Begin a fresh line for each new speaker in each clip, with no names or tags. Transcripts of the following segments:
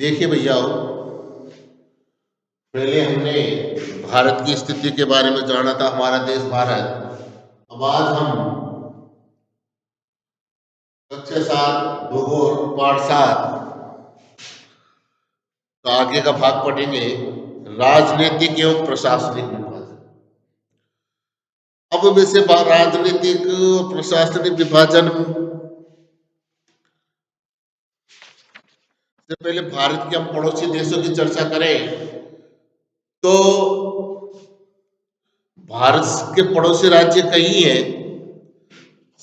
देखिए भैया, पहले हमने भारत की स्थिति के बारे में जाना था, हमारा देश भारत। अब आज हम कक्षा 7 भूगोल पाठ 7 का आगे का भाग पढ़ेंगे, राजनीतिक एवं प्रशासनिक विभाजन। अब वैसे राजनीतिक और प्रशासनिक विभाजन से पहले भारत के हम पड़ोसी देशों की चर्चा करें तो भारत के पड़ोसी राज्य कई हैं,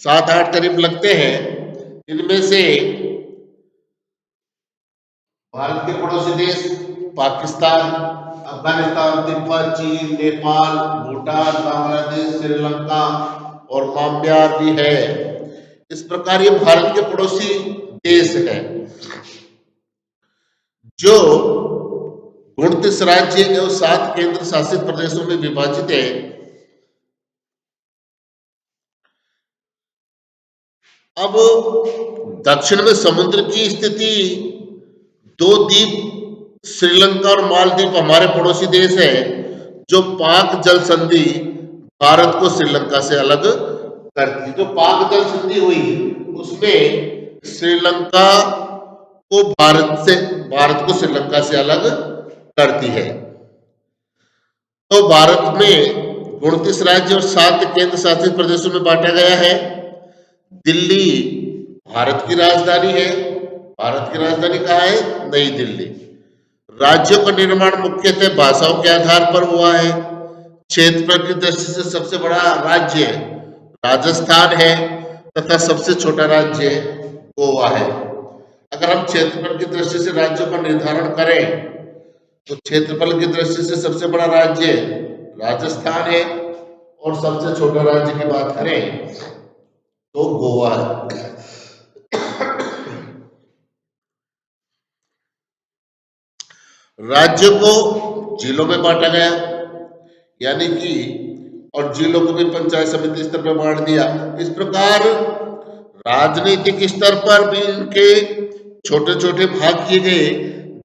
7-8 करीब लगते हैं। इनमें से भारत के पड़ोसी देश पाकिस्तान, अफगानिस्तान, तिब्बत, चीन, नेपाल, भूटान, बांग्लादेश, श्रीलंका और म्यांमार भी है। इस प्रकार ये भारत के पड़ोसी देश है जो 29 राज्य एवं 7 केंद्र शासित प्रदेशों में विभाजित है। अब दक्षिण में समुद्र की स्थिति, 2 द्वीप श्रीलंका और मालदीव हमारे पड़ोसी देश है, जो पाक जल संधि भारत को श्रीलंका से अलग करती। जो पाक जल संधि हुई उसमें श्रीलंका को भारत को श्रीलंका से अलग करती है। तो भारत में 29 राज्य और 7 केंद्र शासित प्रदेशों में बांटा गया है। दिल्ली भारत की राजधानी है। भारत की राजधानी कहाँ है? नई दिल्ली। राज्यों का निर्माण मुख्यतः भाषाओं के आधार पर हुआ है। क्षेत्रफल की दृष्टि से सबसे बड़ा राज्य राजस्थान है तथा सबसे छोटा राज्य गोवा है। अगर हम क्षेत्रफल की दृष्टि से राज्यों का निर्धारण करें तो क्षेत्रफल की दृष्टि से सबसे बड़ा राज्य राजस्थान है और सबसे छोटा राज्य की बात करें तो गोवा है। राज्य को जिलों में बांटा गया, यानी कि और जिलों को भी पंचायत समिति स्तर पर बांट दिया। इस प्रकार राजनीतिक स्तर पर भी इनके छोटे छोटे भाग किए गए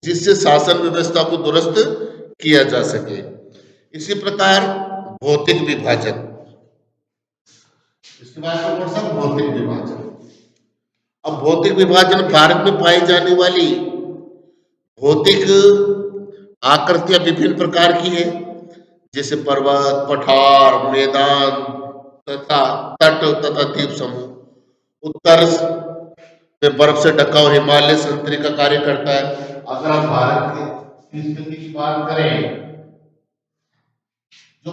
जिससे शासन व्यवस्था को दुरुस्त किया जा सके। इसी प्रकार भौतिक विभाजन, इसके बाद कौन सा? भौतिक विभाजन। अब भौतिक विभाजन भारत में पाई जाने वाली भौतिक आकृतियां विभिन्न प्रकार की है, जैसे पर्वत, पठार, मैदान तथा तट तथा द्वीप समूह। उत्तर में बर्फ से ढका हुआ हिमालय संतरी का कार्य करता है। अगर हम भारत की स्थिति की बात करें जो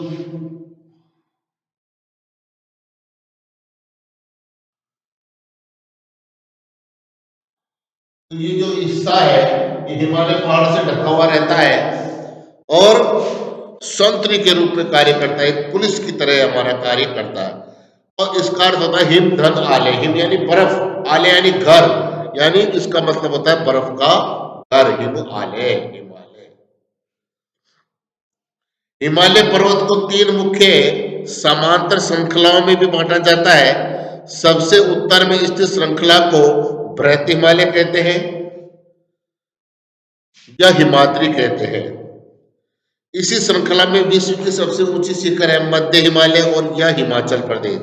तो ये जो हिस्सा है ये हिमालय पहाड़ से ढका हुआ रहता है और संतरी के रूप में कार्य करता है, पुलिस की तरह हमारा कार्य करता है। और इसका अर्थ होता है हिम धन आलय। हिम यानी बर्फ, आलय यानी घर, यानी इसका मतलब होता है बर्फ का घर। हिम आलय, हिमालय। हिमालय पर्वत को 3 मुख्य समांतर श्रृंखलाओं में भी बांटा जाता है। सबसे उत्तर में स्थित श्रृंखला को बृहत हिमालय कहते हैं या हिमाद्री कहते हैं। इसी श्रृंखला में विश्व की सबसे ऊंची शिखर है मध्य हिमालय और यह हिमाचल प्रदेश।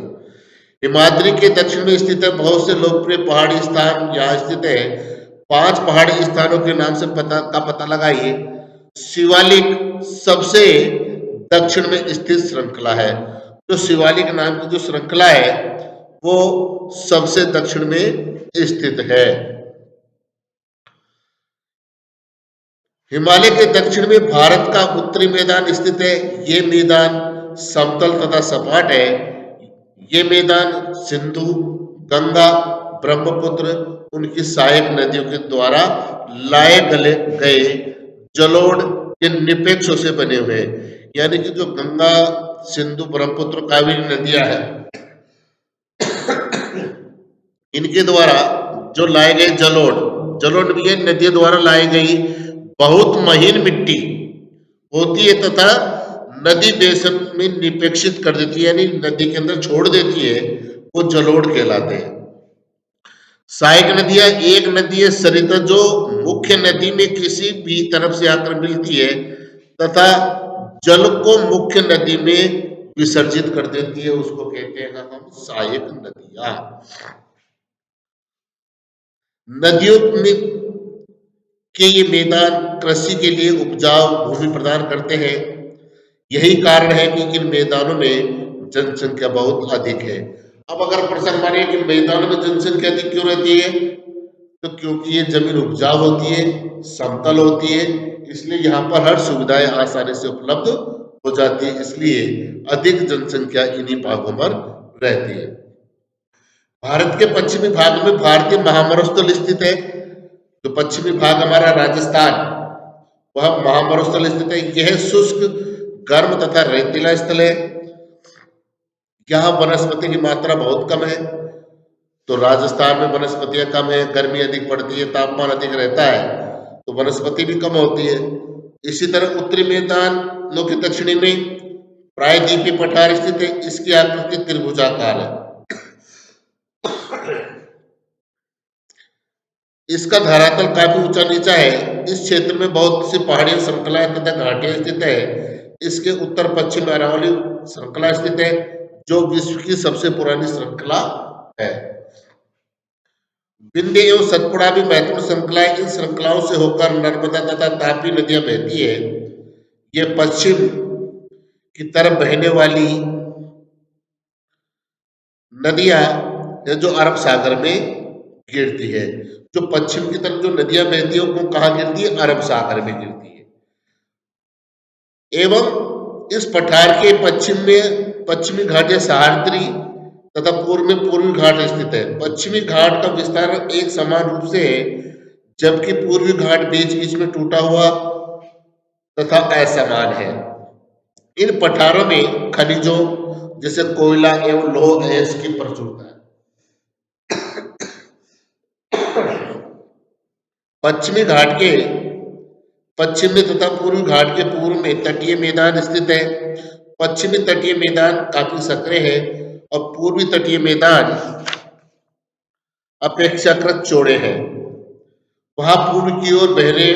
हिमाद्री के दक्षिण में स्थित है। बहुत से लोकप्रिय पहाड़ी स्थान यहाँ स्थित है। 5 पहाड़ी स्थानों के नाम से पता लगाइए। शिवालिक सबसे दक्षिण में स्थित श्रृंखला है। तो शिवालिक नाम की जो श्रृंखला है वो सबसे दक्षिण में स्थित है। हिमालय के दक्षिण में भारत का उत्तरी मैदान स्थित है। ये मैदान समतल तथा सपाट है। ये मैदान सिंधु, गंगा, ब्रह्मपुत्र उनकी सहायक नदियों के द्वारा लाए गए जलोढ़ के निपेक्षों से बने हुए हैं। यानी कि जो गंगा, सिंधु, ब्रह्मपुत्र, कावेरी नदियां हैं इनके द्वारा जो लाए गए जलोढ़ भी है, नदियों द्वारा लाई गई बहुत महीन मिट्टी होती है तथा नदी बेसन में निपेक्षित कर देती है, यानी नदी के अंदर छोड़ देती है, वो जलोढ़ कहलाते हैं। सहायक नदियां, एक नदी है सरिता जो मुख्य नदी में किसी भी तरफ से आकर मिलती है तथा जल को मुख्य नदी में विसर्जित कर देती है, उसको कहते हैं हम सहायक नदियां। नदियों में के ये मैदान कृषि के लिए उपजाऊ भूमि प्रदान करते हैं। यही कारण है कि इन मैदानों में जनसंख्या बहुत अधिक है। अब अगर प्रश्न मानिए कि मैदानों में जनसंख्या अधिक क्यों रहती है, तो क्योंकि ये जमीन उपजाऊ होती है, समतल होती है, इसलिए यहाँ पर हर सुविधाएं आसानी से उपलब्ध हो जाती है, इसलिए अधिक जनसंख्या इन्हीं भागों पर रहती है। भारत के पश्चिमी भाग में भारतीय महामरुस्थल स्थित है। जो पश्चिमी भाग हमारा राजस्थान, वह महामरुस्थल स्थित है। यह शुष्क, गर्म तथा रेतीला स्थल है। यहाँ वनस्पति की मात्रा बहुत कम है। तो राजस्थान में वनस्पतियां कम है, गर्मी अधिक पड़ती है, तापमान अधिक रहता है, तो वनस्पति भी कम होती है। इसी तरह उत्तरी मैदानों के दक्षिणी में प्रायद्वीपीय पठार स्थित है। इसकी आकृति त्रिभुजाकार है। इसका धरातल काफी ऊंचा नीचा है। इस क्षेत्र में बहुत सी पहाड़ी श्रृंखलाएं तथा घाटियां स्थित है। इसके उत्तर पश्चिम में अरावली श्रृंखला स्थित है, जो विश्व की सबसे पुरानी श्रृंखला है। विंध्य एवं सतपुड़ा भी महत्वपूर्ण श्रृंखलाएं, इन श्रृंखलाओं से होकर नर्मदा तथा तापी नदियां बहती है। ये पश्चिम की तरफ बहने वाली नदियां है जो अरब सागर में गिरती है। जो पश्चिम की तरफ जो नदियां बहती है वो कहाँ गिरती है, अरब सागर में गिरती है। एवं इस पठार के पश्चिम में पश्चिमी घाट या सह्याद्री तथा पूर्व में पूर्वी घाट स्थित है। पश्चिमी घाट का विस्तार एक समान रूप से है, जबकि पूर्वी घाट बीच बीच में टूटा हुआ तथा असमान है। इन पठारों में खनिजों जैसे कोयला एवं लौह अयस्क की प्रचुरता है। पश्चिमी घाट के पश्चिम में तथा पूर्वी घाट के पूर्व में तटीय मैदान स्थित है। पश्चिमी तटीय मैदान काफी संकरे है और पूर्वी तटीय मैदान अपेक्षाकृत चौड़े हैं। वहां पूर्व की ओर बहने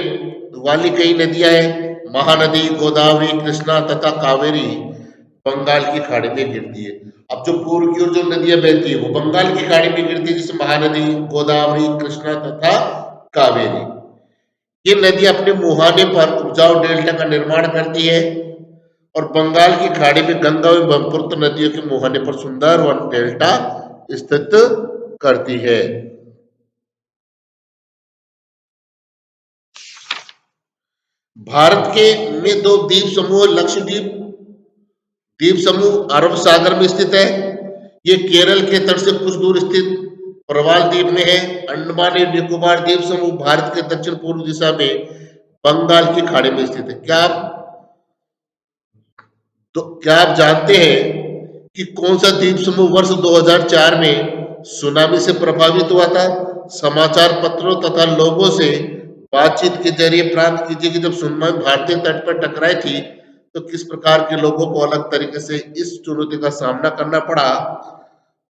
वाली कई नदियां हैं। महानदी, गोदावरी, कृष्णा तथा कावेरी बंगाल की खाड़ी में गिरती है। अब जो पूर्व की ओर जो नदियां बहती है वो बंगाल की खाड़ी में गिरती है, जैसे महानदी, गोदावरी, कृष्णा तथा कावेरी। ये नदी अपने मुहाने पर उपजाऊ डेल्टा का निर्माण करती है और बंगाल की खाड़ी में गंगा एवं ब्रह्मपुत्र नदियों के मुहाने पर सुंदर वन डेल्टा स्थित करती है। भारत के में दो द्वीप समूह, लक्षद्वीप द्वीप समूह अरब सागर में स्थित है। ये केरल के तट से कुछ दूर स्थित प्रवाल द्वीप में है। अंडमान एवं निकोबार द्वीप समूह भारत के दक्षिण पूर्व दिशा में बंगाल की खाड़ी में स्थित है। क्या आप जानते हैं कि कौन सा द्वीप समूह वर्ष 2004 में सुनामी से प्रभावित हुआ था? समाचार पत्रों तथा लोगों से बातचीत के जरिए प्राप्त कीजिए कि जब सुनामी भारतीय तट पर टकराई थी तो किस प्रकार के लोगों को अलग तरीके से इस चुनौती का सामना करना पड़ा।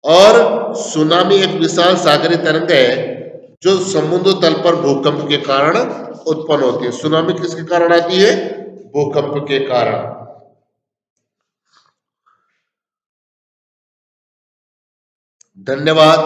और सुनामी एक विशाल सागरीय तरंग है जो समुद्र तल पर भूकंप के कारण उत्पन्न होती है। सुनामी किसके कारण आती है? भूकंप के कारण। धन्यवाद।